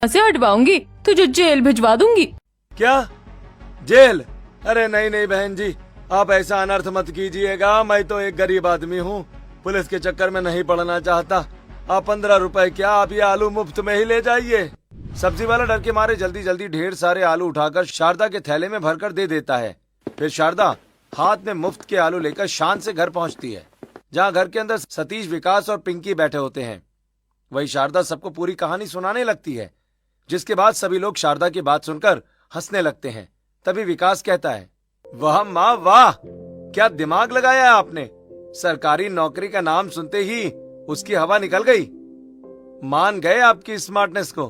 से हटवाऊंगी, तुझे जेल भिजवा दूंगी। क्या जेल? अरे नहीं नहीं बहन जी, आप ऐसा अनर्थ मत कीजिएगा। मैं तो एक गरीब आदमी हूँ, पुलिस के चक्कर में नहीं पड़ना चाहता। आप 15 रुपए क्या, आप ये आलू मुफ्त में ही ले जाइए। सब्जी वाला डर के मारे जल्दी जल्दी ढेर सारे आलू उठाकर शारदा के थैले में भरकर दे देता है। फिर शारदा हाथ में मुफ्त के आलू लेकर शान से घर पहुंचती है, जहाँ घर के अंदर सतीश, विकास और पिंकी बैठे होते हैं। वही शारदा सबको पूरी कहानी सुनाने लगती है, जिसके बाद सभी लोग शारदा की बात सुनकर हंसने लगते हैं। तभी विकास कहता है, वाह माँ वाह, क्या दिमाग लगाया है आपने। सरकारी नौकरी का नाम सुनते ही उसकी हवा निकल गई। मान गए आपकी स्मार्टनेस को।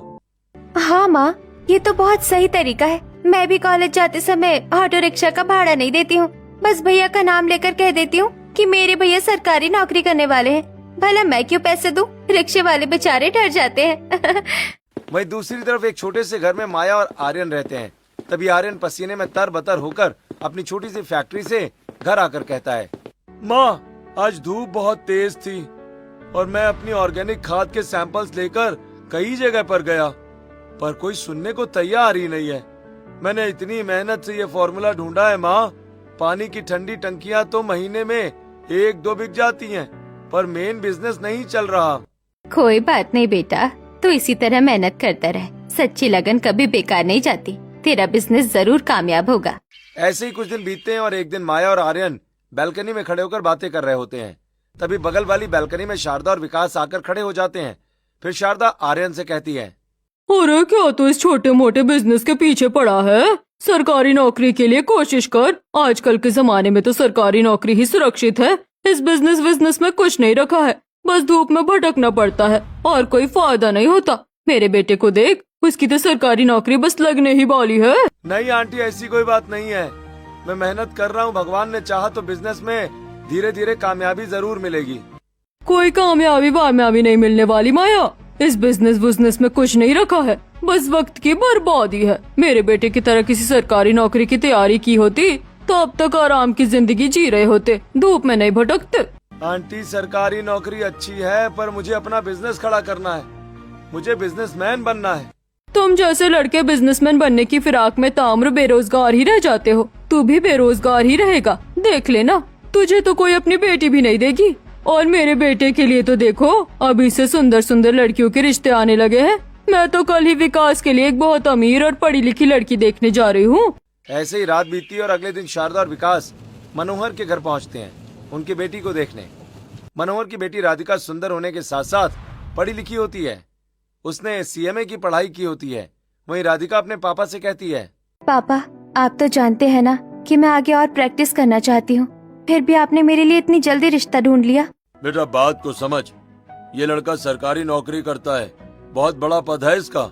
हाँ माँ, ये तो बहुत सही तरीका है। मैं भी कॉलेज जाते समय ऑटो रिक्शा का भाड़ा नहीं देती हूँ, बस भैया का नाम लेकर कह देती हूँ कि मेरे भैया सरकारी नौकरी करने वाले हैं। भला मैं क्यों पैसे दूं? रिक्शे वाले बेचारे डर जाते हैं। वहीं दूसरी तरफ एक छोटे से घर में माया और आर्यन रहते हैं। तभी आर्यन पसीने में तरबतर होकर अपनी छोटी सी फैक्ट्री से घर आकर कहता है, माँ आज धूप बहुत तेज थी और मैं अपनी ऑर्गेनिक खाद के सैंपल्स लेकर कई जगह पर गया, पर कोई सुनने को तैयार ही नहीं है। मैंने इतनी मेहनत से ये फॉर्मूला ढूंढा है माँ, पानी की ठंडी टंकियाँ तो महीने में 1-2 बिक जाती हैं, पर मेन बिजनेस नहीं चल रहा। कोई बात नहीं बेटा, तू इसी तरह मेहनत करता रहे। सच्ची लगन कभी बेकार नहीं जाती। तेरा बिजनेस जरूर कामयाब होगा। ऐसे ही कुछ दिन बीतते हैं और एक दिन माया और आर्यन बालकनी में खड़े होकर बातें कर रहे होते हैं। तभी बगल वाली बालकनी में शारदा और विकास आकर खड़े हो जाते हैं। फिर शारदा आर्यन से कहती है, अरे क्या तो इस छोटे मोटे बिजनेस के पीछे पड़ा है? सरकारी नौकरी के लिए कोशिश कर। आजकल के जमाने में तो सरकारी नौकरी ही सुरक्षित है। इस बिजनेस में कुछ नहीं रखा है, बस धूप में भटकना पड़ता है और कोई फायदा नहीं होता। मेरे बेटे को देख, उसकी तो सरकारी नौकरी बस लगने ही वाली है। नहीं आंटी, ऐसी कोई बात नहीं है। मैं मेहनत कर रहा हूँ, भगवान ने चाहा तो बिजनेस में धीरे धीरे कामयाबी जरूर मिलेगी। कोई कामयाबी वामयाबी नहीं मिलने वाली माया। इस बिजनेस में कुछ नहीं रखा है, बस वक्त की बर्बादी है। मेरे बेटे की तरह किसी सरकारी नौकरी की तैयारी की होती तो अब तक आराम की जिंदगी जी रहे होते, धूप में नहीं भटकते। आंटी सरकारी नौकरी अच्छी है, पर मुझे अपना बिजनेस खड़ा करना है। मुझे बिजनेसमैन बनना है। तुम जैसे लड़के बिजनेसमैन बनने की फिराक में ताम्र बेरोजगार ही रह जाते हो। तू भी बेरोजगार ही रहेगा, देख लेना। तुझे तो कोई अपनी बेटी भी नहीं देगी, और मेरे बेटे के लिए तो देखो, अभी से सुंदर सुंदर लड़कियों के रिश्ते आने लगे हैं। मैं तो कल ही विकास के लिए एक बहुत अमीर और पढ़ी लिखी लड़की देखने जा रही हूँ। ऐसे ही रात बीती और अगले दिन शारदा और विकास मनोहर के घर पहुँचते हैं उनकी बेटी को देखने। मनोहर की बेटी राधिका सुंदर होने के साथ साथ पढ़ी लिखी होती है। उसने सीएमए की पढ़ाई की होती है। वहीं राधिका अपने पापा से कहती है, पापा आप तो जानते हैं ना कि मैं आगे और प्रैक्टिस करना चाहती हूँ, फिर भी आपने मेरे लिए इतनी जल्दी रिश्ता ढूंढ लिया। बेटा बात को समझ, ये लड़का सरकारी नौकरी करता है, बहुत बड़ा पद है इसका।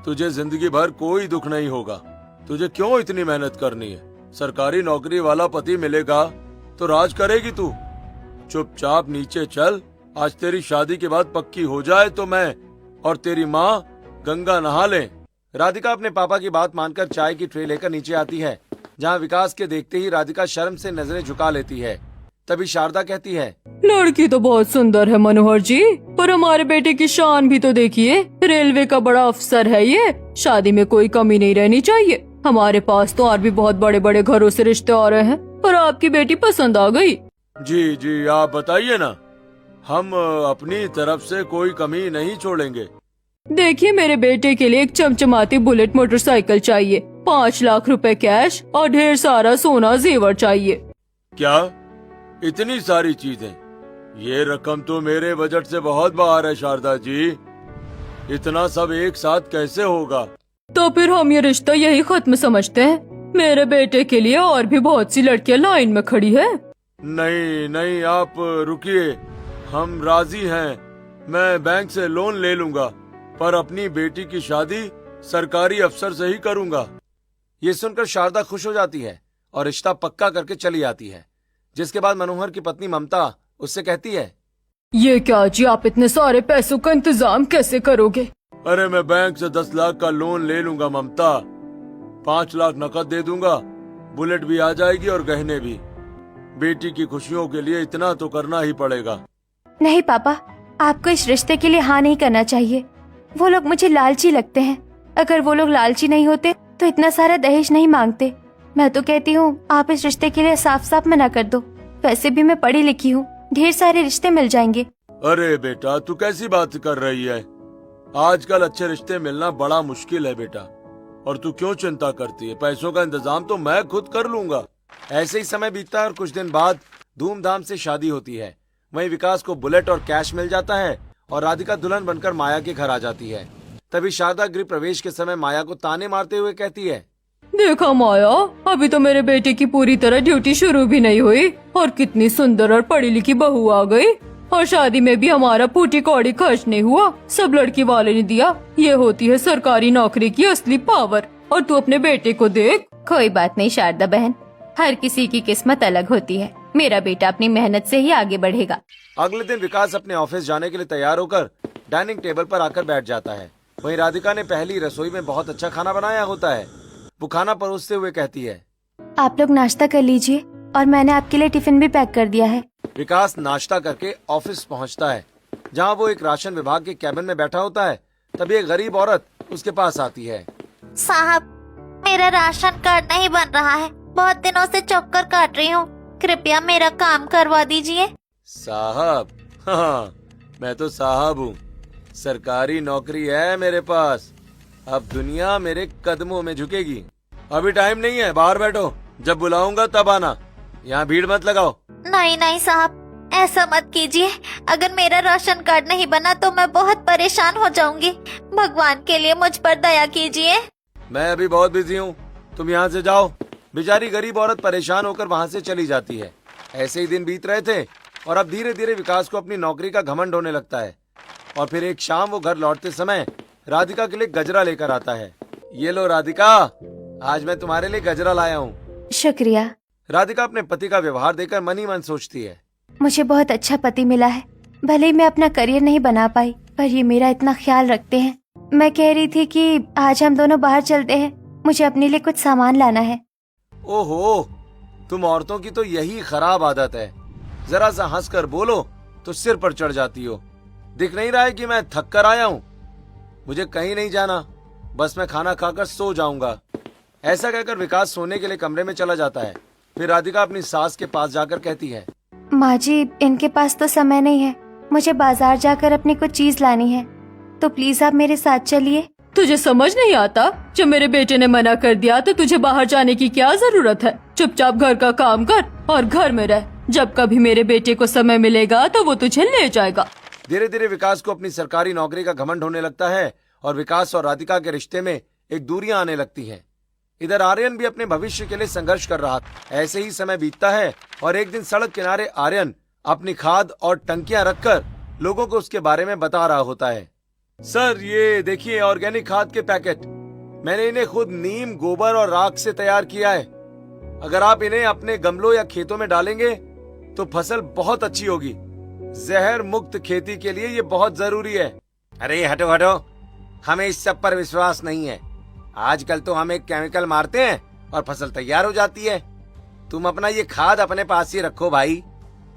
तुझे जिंदगी भर कोई दुख नहीं होगा। तुझे क्यों इतनी मेहनत करनी है? सरकारी नौकरी वाला पति मिलेगा तो राज करेगी तू। चुपचाप नीचे चल। आज तेरी शादी के बाद पक्की हो जाए तो मैं और तेरी माँ गंगा नहा लें। राधिका अपने पापा की बात मानकर चाय की ट्रे लेकर नीचे आती है, जहाँ विकास के देखते ही राधिका शर्म से नजरें झुका लेती है। तभी शारदा कहती है, लड़की तो बहुत सुंदर है मनोहर जी, पर हमारे बेटे की शान भी तो देखिए। रेलवे का बड़ा अफसर है ये। शादी में कोई कमी नहीं रहनी चाहिए। हमारे पास तो और भी बहुत बड़े बड़े घरों से रिश्ते आ रहे हैं, पर आपकी बेटी पसंद आ गई। जी जी आप बताइए ना, हम अपनी तरफ से कोई कमी नहीं छोड़ेंगे। देखिए, मेरे बेटे के लिए एक चमचमाती बुलेट मोटरसाइकिल चाहिए, 5 लाख रुपए कैश और ढेर सारा सोना जेवर चाहिए। क्या इतनी सारी चीजें? ये रकम तो मेरे बजट से बहुत बाहर है शारदा जी। इतना सब एक साथ कैसे होगा? तो फिर हम ये रिश्ता यही खत्म समझते हैं। मेरे बेटे के लिए और भी बहुत सी लड़कियां लाइन में खड़ी है। नहीं नहीं आप रुकिए, हम राजी हैं। मैं बैंक से लोन ले लूंगा, पर अपनी बेटी की शादी सरकारी अफसर से ही करूंगा। ये सुनकर शारदा खुश हो जाती है और रिश्ता पक्का करके चली आती है। जिसके बाद मनोहर की पत्नी ममता उससे कहती है, ये क्या जी, आप इतने सारे पैसों का इंतजाम कैसे करोगे? अरे मैं बैंक से 10 लाख का लोन ले लूंगा ममता। 5 लाख नकद दे दूंगा, बुलेट भी आ जाएगी और गहने भी। बेटी की खुशियों के लिए इतना तो करना ही पड़ेगा। नहीं पापा, आपको इस रिश्ते के लिए हाँ नहीं करना चाहिए। वो लोग मुझे लालची लगते हैं। अगर वो लोग लालची नहीं होते तो इतना सारा दहेज नहीं मांगते। मैं तो कहती हूँ आप इस रिश्ते के लिए साफ साफ मना कर दो। वैसे भी मैं पढ़ी लिखी हूँ, ढेर सारे रिश्ते मिल जाएंगे। अरे बेटा, तू कैसी बात कर रही है? आजकल अच्छे रिश्ते मिलना बड़ा मुश्किल है बेटा। और तू क्यों चिंता करती है? पैसों का इंतजाम तो मैं खुद कर लूंगा। ऐसे ही समय बीतता है और कुछ दिन बाद धूमधाम से शादी होती है। वहीं विकास को बुलेट और कैश मिल जाता है और राधिका दुल्हन बनकर माया के घर आ जाती है। तभी शारदा गृह प्रवेश के समय माया को ताने मारते हुए कहती है, देखा माया, अभी तो मेरे बेटे की पूरी तरह ड्यूटी शुरू भी नहीं हुई और कितनी सुंदर और पढ़ी लिखी बहू आ गई। और शादी में भी हमारा फूटी कौड़ी खर्च नहीं हुआ, सब लड़की वाले ने दिया। ये होती है सरकारी नौकरी की असली पावर। और तू अपने बेटे को देख। कोई बात नहीं शारदा बहन, हर किसी की किस्मत अलग होती है। मेरा बेटा अपनी मेहनत से ही आगे बढ़ेगा। अगले दिन विकास अपने ऑफिस जाने के लिए तैयार होकर डाइनिंग टेबल पर आकर बैठ जाता है। वहीं राधिका ने पहली रसोई में बहुत अच्छा खाना बनाया होता है। वो खाना परोसते हुए कहती है, आप लोग नाश्ता कर लीजिए और मैंने आपके लिए टिफिन भी पैक कर दिया है। विकास नाश्ता करके ऑफिस पहुंचता है, जहां वो एक राशन विभाग के कैबिन में बैठा होता है। तभी एक गरीब औरत उसके पास आती है। साहब, मेरा राशन कार्ड नहीं बन रहा है। बहुत दिनों से चक्कर काट रही हूँ, कृपया मेरा काम करवा दीजिए। साहब? हाँ, मैं तो साहब हूँ। सरकारी नौकरी है मेरे पास। अब दुनिया मेरे कदमों में झुकेगी। अभी टाइम नहीं है, बाहर बैठो। जब बुलाऊंगा तब आना। यहाँ भीड़ मत लगाओ। नहीं नहीं साहब, ऐसा मत कीजिए। अगर मेरा राशन कार्ड नहीं बना तो मैं बहुत परेशान हो जाऊंगी। भगवान के लिए मुझ पर दया कीजिए। मैं अभी बहुत बिजी हूँ, तुम यहाँ से जाओ। बेचारी गरीब औरत परेशान होकर वहाँ से चली जाती है। ऐसे ही दिन बीत रहे थे और अब धीरे धीरे विकास को अपनी नौकरी का घमंड होने लगता है। और फिर एक शाम वो घर लौटते समय राधिका के लिए गजरा लेकर आता है। ये लो राधिका, आज मैं तुम्हारे लिए गजरा लाया हूँ। शुक्रिया। राधिका अपने पति का व्यवहार देखकर मन ही मन सोचती है, मुझे बहुत अच्छा पति मिला है। भले ही मैं अपना करियर नहीं बना पाई, पर ये मेरा इतना ख्याल रखते हैं। मैं कह रही थी कि आज हम दोनों बाहर चलते हैं, मुझे अपने लिए कुछ सामान लाना है। ओहो, तुम औरतों की तो यही खराब आदत है। जरा सा हंसकर बोलो तो सिर पर चढ़ जाती हो। दिख नहीं रहा है कि मैं थक कर आया हूँ? मुझे कहीं नहीं जाना, बस मैं खाना खाकर सो जाऊंगा। ऐसा कहकर विकास सोने के लिए कमरे में चला जाता है। फिर राधिका अपनी सास के पास जाकर कहती है, माँ जी, इनके पास तो समय नहीं है, मुझे बाजार जाकर अपनी कुछ चीज लानी है, तो प्लीज आप मेरे साथ चलिए। तुझे समझ नहीं आता? जब मेरे बेटे ने मना कर दिया तो तुझे बाहर जाने की क्या जरूरत है? चुपचाप घर का काम कर और घर में रह। जब कभी मेरे बेटे को समय मिलेगा तो वो तुझे ले जाएगा। धीरे धीरे विकास को अपनी सरकारी नौकरी का घमंड होने लगता है और विकास और राधिका के रिश्ते में एक दूरियां आने लगती हैं। इधर आर्यन भी अपने भविष्य के लिए संघर्ष कर रहा था। ऐसे ही समय बीतता है और एक दिन सड़क किनारे आर्यन अपनी खाद और टंकियां रखकर लोगों को उसके बारे में बता रहा होता है। सर, ये देखिए ऑर्गेनिक खाद के पैकेट। मैंने इन्हें खुद नीम, गोबर और राख से तैयार किया है। अगर आप इन्हें अपने गमलों या खेतों में डालेंगे तो फसल बहुत अच्छी होगी। जहर मुक्त खेती के लिए ये बहुत जरूरी है। अरे हटो हटो, हमें इस सब पर विश्वास नहीं है। आजकल तो हम एक केमिकल मारते हैं और फसल तैयार हो जाती है। तुम अपना ये खाद अपने पास ही रखो भाई।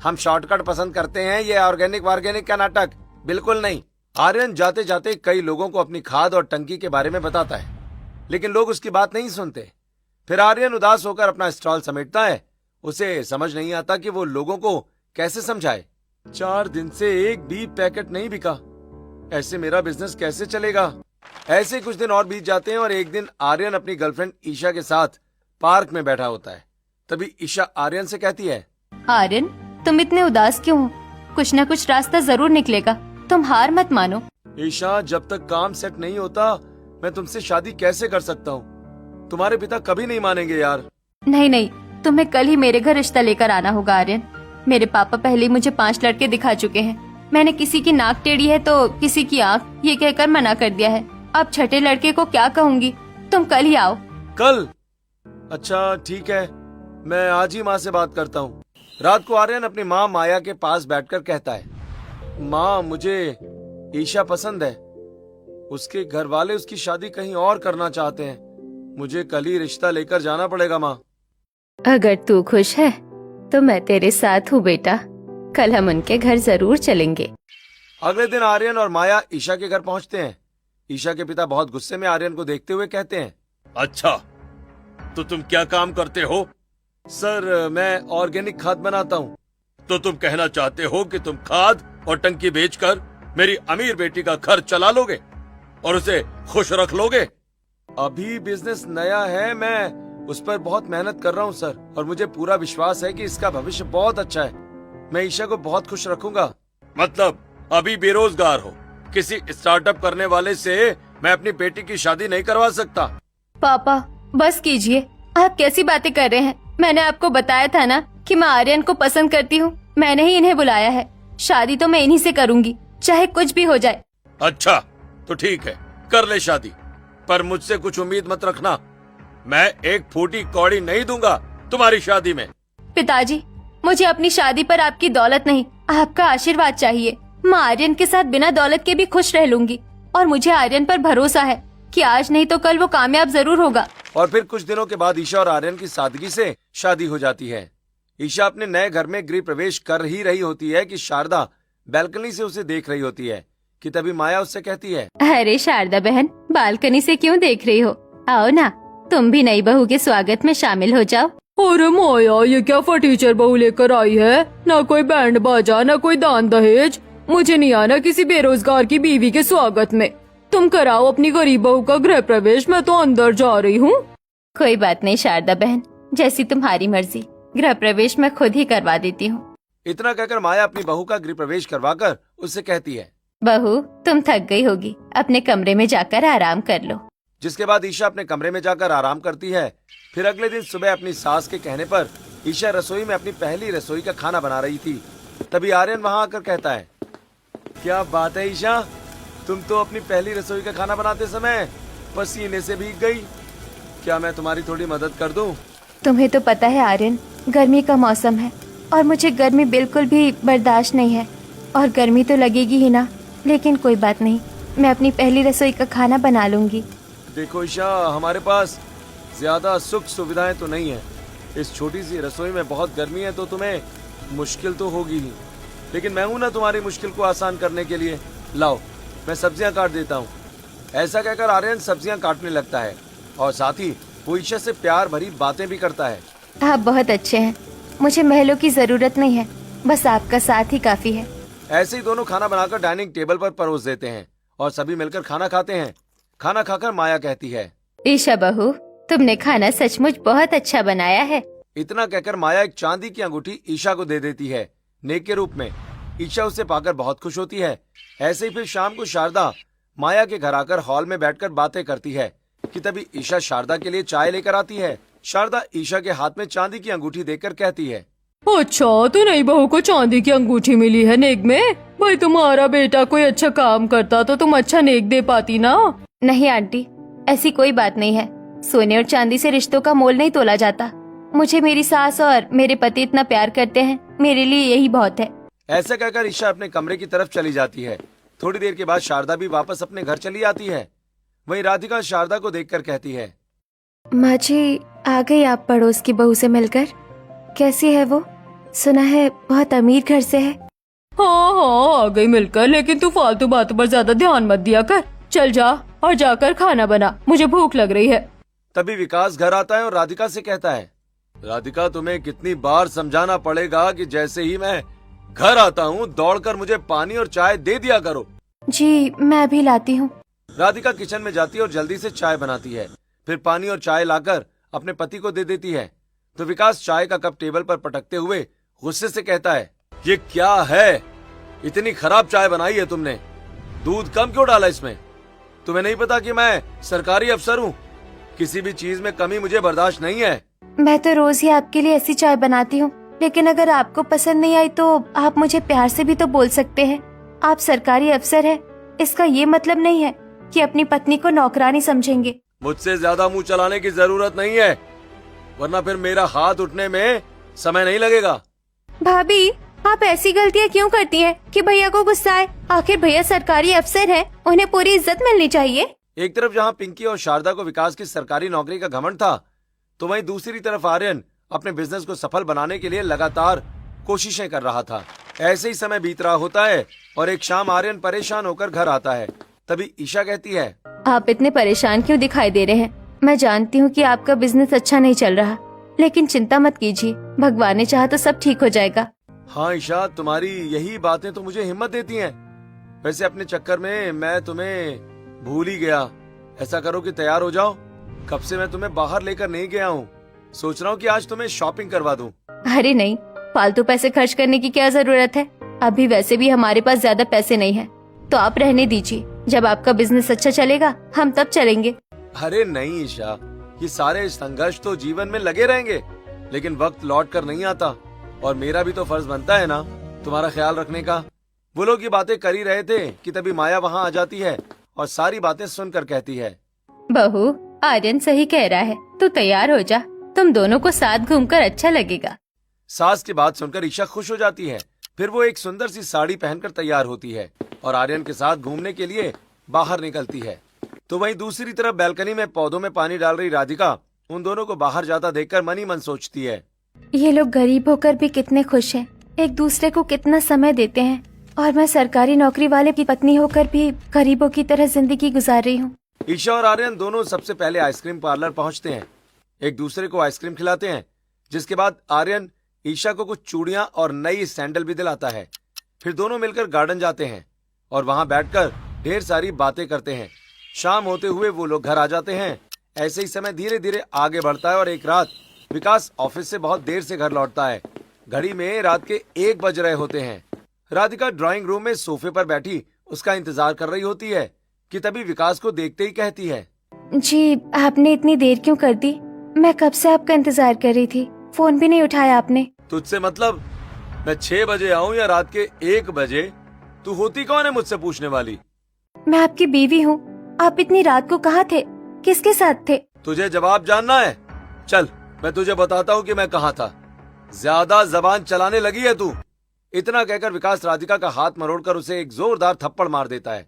हम शॉर्टकट पसंद करते हैं, ये ऑर्गेनिक वार्गेनिक का नाटक बिल्कुल नहीं। आर्यन जाते जाते कई लोगों को अपनी खाद और टंकी के बारे में बताता है, लेकिन लोग उसकी बात नहीं सुनते। फिर आर्यन उदास होकर अपना स्टॉल समेटता है। उसे समझ नहीं आता कि वो लोगों को कैसे समझाए। 4 दिन से एक भी पैकेट नहीं बिका। ऐसे मेरा बिजनेस कैसे चलेगा? ऐसे कुछ दिन और बीत जाते हैं और एक दिन आर्यन अपनी गर्लफ्रेंड ईशा के साथ पार्क में बैठा होता है। तभी ईशा आर्यन से कहती है, आर्यन, तुम इतने उदास क्यों हो? कुछ न कुछ रास्ता जरूर निकलेगा, तुम हार मत मानो। ईशा, जब तक काम सेट नहीं होता मैं तुमसे शादी कैसे कर सकता हूँ? तुम्हारे पिता कभी नहीं मानेंगे यार। नहीं नहीं, तुम्हें कल ही मेरे घर रिश्ता लेकर आना होगा आर्यन। मेरे पापा पहले ही मुझे 5 लड़के दिखा चुके हैं। मैंने किसी की नाक टेढ़ी है तो किसी की आँख, ये कहकर मना कर दिया है। अब छठे लड़के को क्या कहूँगी? तुम कल ही आओ। कल? अच्छा ठीक है, मैं आज ही माँ से बात करता हूँ। रात को आर्यन अपनी माँ माया के पास बैठकर कहता है, माँ, मुझे ईशा पसंद है। उसके घर वाले उसकी शादी कहीं और करना चाहते हैं। मुझे कल ही रिश्ता लेकर जाना पड़ेगा माँ। अगर तू खुश है तो मैं तेरे साथ हूँ बेटा। कल हम उनके घर जरूर चलेंगे। अगले दिन आर्यन और माया ईशा के घर पहुँचते हैं। ईशा के पिता बहुत गुस्से में आर्यन को देखते हुए कहते हैं, अच्छा तो तुम क्या काम करते हो? सर मैं ऑर्गेनिक खाद बनाता हूँ। तो तुम कहना चाहते हो कि तुम खाद और टंकी बेचकर मेरी अमीर बेटी का घर चला लोगे और उसे खुश रख लोगे? अभी बिजनेस नया है, मैं उस पर बहुत मेहनत कर रहा हूँ सर, और मुझे पूरा विश्वास है कि इसका भविष्य बहुत अच्छा है। मैं ईशा को बहुत खुश रखूंगा। मतलब अभी बेरोजगार हो, किसी स्टार्टअप करने वाले से मैं अपनी बेटी की शादी नहीं करवा सकता। पापा बस कीजिए, आप कैसी बातें कर रहे हैं? मैंने आपको बताया था ना कि मैं आर्यन को पसंद करती हूँ। मैंने ही इन्हें बुलाया है। शादी तो मैं इन्हीं से करूंगी, चाहे कुछ भी हो जाए। अच्छा तो ठीक है, कर ले शादी, पर मुझसे कुछ उम्मीद मत रखना। मैं एक फूटी कौड़ी नहीं दूंगा तुम्हारी शादी में। पिताजी, मुझे अपनी शादी पर आपकी दौलत नहीं, आपका आशीर्वाद चाहिए। मैं आर्यन के साथ बिना दौलत के भी खुश रह लूंगी, और मुझे आर्यन पर भरोसा है कि आज नहीं तो कल वो कामयाब जरूर होगा। और फिर कुछ दिनों के बाद ईशा और आर्यन की सादगी से शादी हो जाती है। ईशा अपने नए घर में गृह प्रवेश कर ही रही होती है कि शारदा बैल्कनी से उसे देख रही होती है कि तभी माया उससे कहती है, अरे शारदा बहन, बालकनी से क्यों देख रही हो? आओ ना, तुम भी नई बहू के स्वागत में शामिल हो जाओ। अरे माया, ये क्या फटीचर बहू लेकर आई है? ना कोई बैंड बाजा, ना कोई दान दहेज। मुझे नहीं आना किसी बेरोजगार की बीवी के स्वागत में। तुम कराओ अपनी गरीब बहू का गृह प्रवेश, मैं तो अंदर जा रही हूँ। कोई बात नहीं शारदा बहन, जैसी तुम्हारी मर्जी। गृह प्रवेश मैं खुद ही करवा देती हूँ। इतना कहकर माया अपनी बहू का गृह प्रवेश करवाकर उससे कहती है, बहू तुम थक गई होगी, अपने कमरे में जाकर आराम कर लो। जिसके बाद ईशा अपने कमरे में जाकर आराम करती है। फिर अगले दिन सुबह अपनी सास के कहने पर ईशा रसोई में अपनी पहली रसोई का खाना बना रही थी। तभी आर्यन वहाँ आकर कहता है, क्या बात है ईशा, तुम तो अपनी पहली रसोई का खाना बनाते समय पसीने से भीग गई। क्या मैं तुम्हारी थोड़ी मदद कर दूं? तुम्हें तो पता है आर्यन, गर्मी का मौसम है और मुझे गर्मी बिल्कुल भी बर्दाश्त नहीं है, और गर्मी तो लगेगी ही ना। लेकिन कोई बात नहीं, मैं अपनी पहली रसोई का खाना बना लूंगी। देखो ईशा, हमारे पास ज्यादा सुख सुविधाएं तो नहीं है। इस छोटी सी रसोई में बहुत गर्मी है तो तुम्हें मुश्किल तो होगी ही, लेकिन मैं हूं ना तुम्हारी मुश्किल को आसान करने के लिए। लाओ मैं सब्जियां काट देता हूँ। ऐसा कहकर आर्यन सब्जियां काटने लगता है और साथ ही वो ईशा से प्यार भरी बातें भी करता है। आप बहुत अच्छे हैं, मुझे महलों की जरूरत नहीं है, बस आपका साथ ही काफी है। ऐसे ही दोनों खाना बनाकर डाइनिंग टेबल पर परोस देते हैं और सभी मिलकर खाना खाते हैं। खाना खाकर माया कहती है, ईशा बहू, तुमने खाना सचमुच बहुत अच्छा बनाया है। इतना कहकर माया एक चांदी की अंगूठी ईशा को दे देती है नेक के रूप में। ईशा उसे पाकर बहुत खुश होती है। ऐसे ही फिर शाम को शारदा माया के घर आकर हॉल में बैठकर बातें करती है कि तभी ईशा शारदा के लिए चाय लेकर आती है। शारदा ईशा के हाथ में चांदी की अंगूठी देखकर कहती है, अच्छा, तो नई बहू को चांदी की अंगूठी मिली है नेक में? भाई तुम्हारा बेटा कोई अच्छा काम करता तो तुम अच्छा नेक दे पाती ना। नहीं आंटी, ऐसी कोई बात नहीं है। सोने और चांदी से रिश्तों का मोल नहीं तोला जाता। मुझे मेरी सास और मेरे पति इतना प्यार करते हैं, मेरे लिए यही बहुत है। ऐसा कहकर ईशा अपने कमरे की तरफ चली जाती है। थोड़ी देर के बाद शारदा भी वापस अपने घर चली आती है। वहीं राधिका शारदा को देखकर कहती है, माँ जी, आ गई आप पड़ोस की बहू से मिलकर? कैसी है वो? सुना है बहुत अमीर घर से है। हाँ हाँ, आ गई मिलकर, लेकिन तू फालतू बातों पर ज्यादा ध्यान मत दिया कर। चल जा और जाकर खाना बना, मुझे भूख लग रही है। तभी विकास घर आता है और राधिका से कहता है, राधिका तुम्हें कितनी बार समझाना पड़ेगा कि जैसे ही मैं घर आता हूँ दौड़कर मुझे पानी और चाय दे दिया करो। जी मैं अभी लाती हूँ। राधिका किचन में जाती है और जल्दी से चाय बनाती है। फिर पानी और चाय लाकर अपने पति को दे देती है। तो विकास चाय का कप टेबल पर पटकते हुए गुस्से से कहता है, ये क्या है? इतनी खराब चाय बनाई है तुमने, दूध कम क्यों डाला इसमें? तुम्हें नहीं पता कि मैं सरकारी अफसर हूँ? किसी भी चीज में कमी मुझे बर्दाश्त नहीं है। मैं तो रोज ही आपके लिए ऐसी चाय बनाती हूँ, लेकिन अगर आपको पसंद नहीं आई तो आप मुझे प्यार से भी तो बोल सकते हैं। आप सरकारी अफसर हैं, इसका ये मतलब नहीं है कि अपनी पत्नी को नौकरानी समझेंगे। मुझसे ज्यादा मुंह चलाने की जरूरत नहीं है, वरना फिर मेरा हाथ उठने में समय नहीं लगेगा। भाभी, आप ऐसी गलतियाँ क्यों करती हैं कि भैया को गुस्सा आए? आखिर भैया सरकारी अफसर हैं, उन्हें पूरी इज्जत मिलनी चाहिए। एक तरफ जहाँ पिंकी और शारदा को विकास की सरकारी नौकरी का घमंड था, तो वहीं दूसरी तरफ आर्यन अपने बिजनेस को सफल बनाने के लिए लगातार कोशिशें कर रहा था। ऐसे ही समय बीत रहा होता है और एक शाम आर्यन परेशान होकर घर आता है। तभी ईशा कहती है, आप इतने परेशान क्यों दिखाई दे रहे हैं? मैं जानती हूँ कि आपका बिजनेस अच्छा नहीं चल रहा, लेकिन चिंता मत कीजिए, भगवान ने चाहा तो सब ठीक हो जाएगा। हाँ ईशा, तुम्हारी यही बातें तो मुझे हिम्मत देती हैं। वैसे अपने चक्कर में मैं तुम्हें भूल ही गया। ऐसा करो कि तैयार हो जाओ, कब से मैं तुम्हें बाहर लेकर नहीं गया हूँ। सोच रहा हूँ कि आज तुम्हें शॉपिंग करवा दूँ। अरे नहीं, फालतू पैसे खर्च करने की क्या जरूरत है? अभी वैसे भी हमारे पास ज्यादा पैसे नहीं है, तो आप रहने दीजिए। जब आपका बिजनेस अच्छा चलेगा हम तब चलेंगे। अरे नहीं ईशा, ये सारे संघर्ष तो जीवन में लगे रहेंगे, लेकिन वक्त लौट कर नहीं आता, और मेरा भी तो फर्ज बनता है ना तुम्हारा ख्याल रखने का। वो लोग ये बातें कर ही रहे थे कि तभी माया वहाँ आ जाती है और सारी बातें सुनकर कहती है, बहू, आर्यन सही कह रहा है, तू तैयार हो जा, तुम दोनों को साथ घूमकर अच्छा लगेगा। सास की बात सुनकर ईशा खुश हो जाती है। फिर वो एक सुंदर सी साड़ी पहनकर तैयार होती है और आर्यन के साथ घूमने के लिए बाहर निकलती है। तो वहीं दूसरी तरफ बैल्कनी में पौधों में पानी डाल रही राधिका उन दोनों को बाहर जाता देखकर मन ही मन सोचती है, ये लोग गरीब होकर भी कितने खुश हैं, एक दूसरे को कितना समय देते हैं, और मैं सरकारी नौकरी वाले की पत्नी होकर भी गरीबों की तरह जिंदगी गुजार रही हूँ। ईशा और आर्यन दोनों सबसे पहले आइसक्रीम पार्लर पहुंचते हैं, एक दूसरे को आइसक्रीम खिलाते हैं, जिसके बाद आर्यन ईशा को कुछ चूड़ियां और नई सैंडल भी दिलाता है। फिर दोनों मिलकर गार्डन जाते हैं और वहां बैठकर ढेर सारी बातें करते हैं। शाम होते हुए वो लोग घर आ जाते हैं। ऐसे ही समय धीरे धीरे आगे बढ़ता है और एक रात विकास ऑफिस से बहुत देर से घर लौटता है। घड़ी में रात के 1 बज रहे होते हैं। राधिका ड्राइंग रूम में सोफे पर बैठी उसका इंतजार कर रही होती है कि तभी विकास को देखते ही कहती है, जी, आपने इतनी देर क्यों कर दी? मैं कब से आपका इंतजार कर रही थी, फोन भी नहीं उठाया आपने। तुझसे मतलब? मैं 6 बजे आऊं या रात के 1 बजे, तू होती कौन है मुझसे पूछने वाली? मैं आपकी बीवी हूँ। आप इतनी रात को कहाँ थे, किसके साथ थे? तुझे जवाब जानना है? चल मैं तुझे बताता हूँ कि मैं कहाँ था। ज्यादा जबान चलाने लगी है तू। इतना कहकर विकास राधिका का हाथ मरोड़कर उसे एक जोरदार थप्पड़ मार देता है।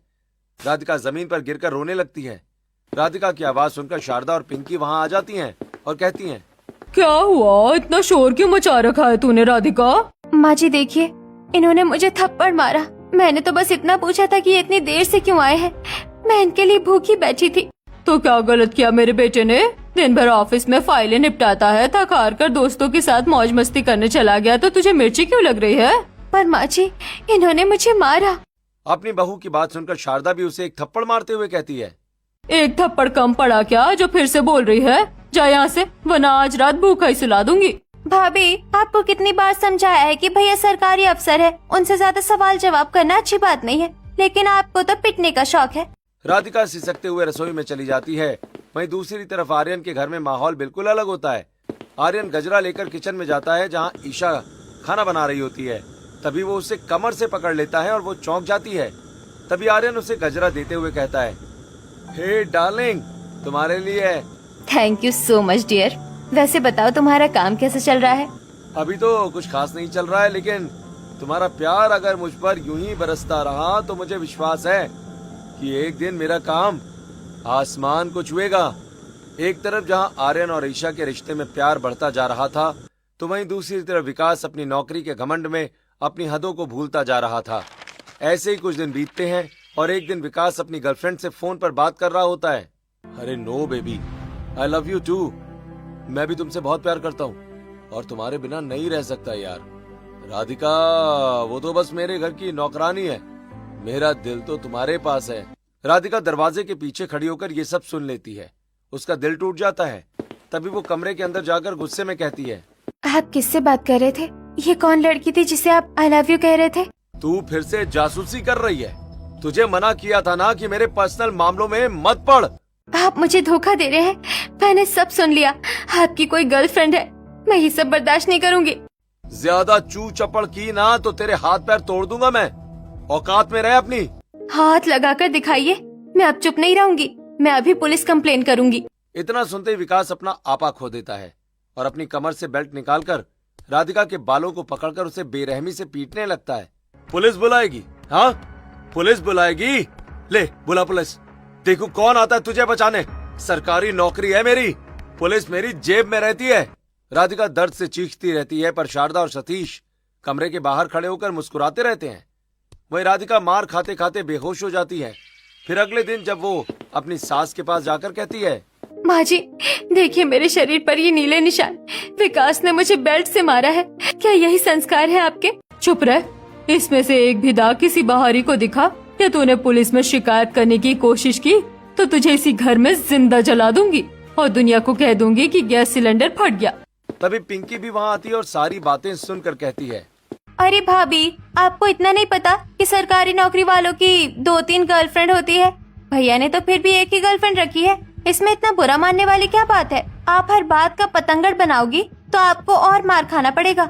राधिका जमीन पर गिरकर रोने लगती है। राधिका की आवाज सुनकर शारदा और पिंकी वहाँ आ जाती हैं और कहती हैं, क्या हुआ, इतना शोर क्यों मचा रखा है तूने राधिका? माँ जी देखिए, इन्होंने मुझे थप्पड़ मारा। मैंने तो बस इतना पूछा था कि ये इतनी देर से क्यों आए हैं। मैं इनके लिए भूखी बैठी थी। तो क्या गलत किया मेरे बेटे ने? दिन भर ऑफिस में फाइलें निपटाता है, थक हार कर दोस्तों के साथ मौज मस्ती करने चला गया, तो तुझे मिर्ची क्यों लग रही है? पर माँ जी, इन्होंने मुझे मारा। अपनी बहू की बात सुनकर शारदा भी उसे एक थप्पड़ मारते हुए कहती है, एक थप्पड़ कम पड़ा क्या जो फिर से बोल रही है? जा यहाँ से, वरना आज रात भूखा ही सुला दूंगी। भाभी, आपको कितनी बार समझाया है कि भैया सरकारी अफसर है, उनसे ज्यादा सवाल जवाब करना अच्छी बात नहीं है, लेकिन आपको तो पिटने का शौक है। राधिका सिसकते हुए रसोई में चली जाती है। वहीं दूसरी तरफ आर्यन के घर में माहौल बिल्कुल अलग होता है। आर्यन गजरा लेकर किचन में जाता है जहाँ ईशा खाना बना रही होती है। तभी वो उसे कमर से पकड़ लेता है और वो चौंक जाती है। तभी आर्यन उसे गजरा देते हुए कहता है, हे डार्लिंग, तुम्हारे लिए। Thank you so much dear. वैसे बताओ, तुम्हारा काम कैसे चल रहा है? अभी तो कुछ खास नहीं चल रहा है, लेकिन तुम्हारा प्यार अगर मुझ पर यूं ही बरसता रहा तो मुझे विश्वास है कि एक दिन मेरा काम आसमान को छुएगा। एक तरफ जहां आर्यन और ईशा के रिश्ते में प्यार बढ़ता जा रहा था, तो वहीं दूसरी तरफ विकास अपनी नौकरी के घमंड में अपनी हदों को भूलता जा रहा था। ऐसे ही कुछ दिन बीतते हैं और एक दिन विकास अपनी गर्लफ्रेंड से फोन पर बात कर रहा होता है। अरे no baby, I love you too. मैं भी तुमसे बहुत प्यार करता हूँ और तुम्हारे बिना नहीं रह सकता यार। राधिका, वो तो बस मेरे घर की नौकरानी है, मेरा दिल तो तुम्हारे पास है। राधिका दरवाजे के पीछे खड़ी होकर ये सब सुन लेती है। उसका दिल टूट जाता है। तभी वो कमरे के अंदर जाकर गुस्से में कहती है, आप किससे बात कर रहे थे? ये कौन लड़की थी जिसे आप आई लव यू कह रहे थे? तू फिर से जासूसी कर रही है। तुझे मना किया था ना कि मेरे पर्सनल मामलों में मत पड़। आप मुझे धोखा दे रहे हैं। मैंने सब सुन लिया। आपकी कोई गर्लफ्रेंड है। मैं ये सब बर्दाश्त नहीं करूंगी। ज्यादा चू चपड़ की ना तो तेरे हाथ पैर तोड़ दूंगा मैं। औकात में रहे अपनी। हाथ लगाकर दिखाइए। मैं अब चुप नहीं रहूंगी। मैं अभी पुलिस कंप्लेन करूंगी। इतना सुनते ही विकास अपना आपा खो देता है और अपनी कमर से बेल्ट निकालकर राधिका के बालों को पकड़कर उसे बेरहमी से पीटने लगता है। पुलिस बुलाएगी? हाँ, पुलिस बुलाएगी। ले बुला पुलिस। देखो कौन आता है तुझे बचाने। सरकारी नौकरी है मेरी, पुलिस मेरी जेब में रहती है। राधिका दर्द से चीखती रहती है, पर शारदा और सतीश कमरे के बाहर खड़े होकर मुस्कुराते रहते हैं। वही राधिका मार खाते खाते बेहोश हो जाती है। फिर अगले दिन जब वो अपनी सास के पास जाकर कहती है, माँ जी देखिए मेरे शरीर पर ये नीले निशान, विकास ने मुझे बेल्ट से मारा है। क्या यही संस्कार है आपके? चुप रह, इसमें से एक भी दाग किसी बाहरी को दिखा या तूने पुलिस में शिकायत करने की कोशिश की तो तुझे इसी घर में जिंदा जला दूंगी और दुनिया को कह दूंगी कि गैस सिलेंडर फट गया। तभी पिंकी भी वहाँ आती है और सारी बातें सुनकर कहती है, अरे भाभी, आपको इतना नहीं पता कि सरकारी नौकरी वालों की 2-3 गर्लफ्रेंड होती है? भैया ने तो फिर भी एक ही गर्लफ्रेंड रखी है, इसमें इतना बुरा मानने वाली क्या बात है? आप हर बात का पतंगड़ बनाओगी तो आपको और मार खाना पड़ेगा।